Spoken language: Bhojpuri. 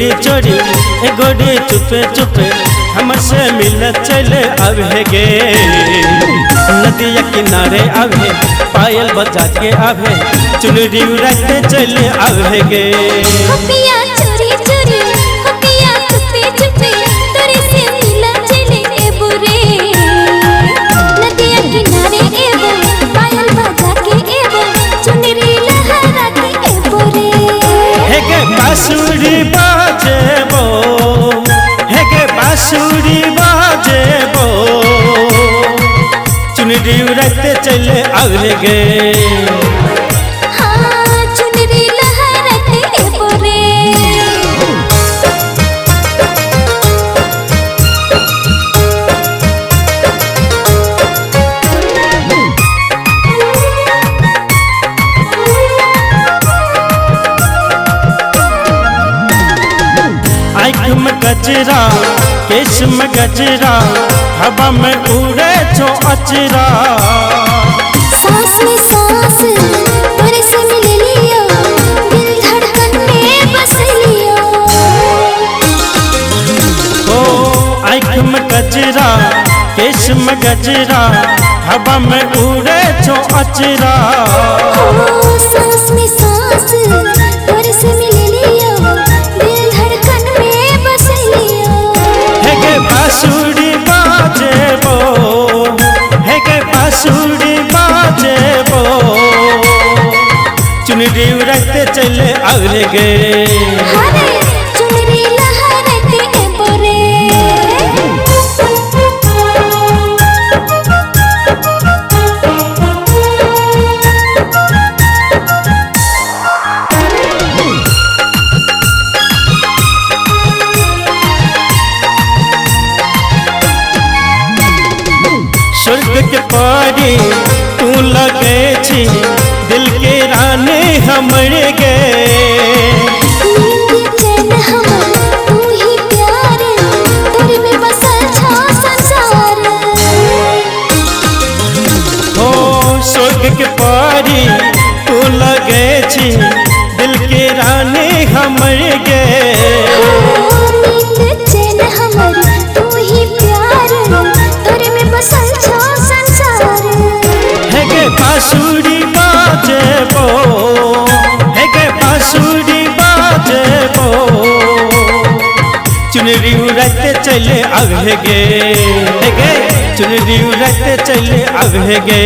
चोरी चोरी गोरी चुपे चुपे हमसे मिल चले आवे गे। नदिया किनारे आवे पायल बजा के आवे चुनरी उड़ाते चले आवे गे। पिया चोरी चोरी पिया चुपे चुपे तोरे से मिल चले एबो रे। नदिया किनारे एबो पायल बजा के एबो चुनरी लहरा के एबो रे। हे गे बांसुरी बाजेबो, हे गे बांसुरी बाजेबो चुनरी उड़ाते चले आवे गे। आँख में गजरा केश में गजरा हवा में उड़े जो अचरा। सांस में सांस तोरे से मिल लियो दिल धड़कन में बस लियो। ओ आँख में गजरा केश में गजरा हवा में उड़े जो अचरा। सांस में सांस तोरे से मिल लियो दिल धड़कन में बस लियो। हे गे बांसुरी बाजेबो, हे गे बांसुरी बाजेबो चुनरी उड़ाते चले आवे गे। चुनरी लहराते एबो रे। स्वर्ग के पारी तू लगे छी दिल के रानी हमरे गे। नींद चैन हमर तू ही प्यार तोरे में बसल छो संसार। हो स्वर्ग के पारी तू लगे छी दिल के रानी हमरे गे। नींद चैन हमर तू ही प्यार तोरे में बसल छो संसार। हे गे बांसुरी बाजेबो, हे गे बांसुरी बाजेबो चुनरी उड़ाते चले आवे गे। हे गे चुनरी उड़ाते चले आवे गे।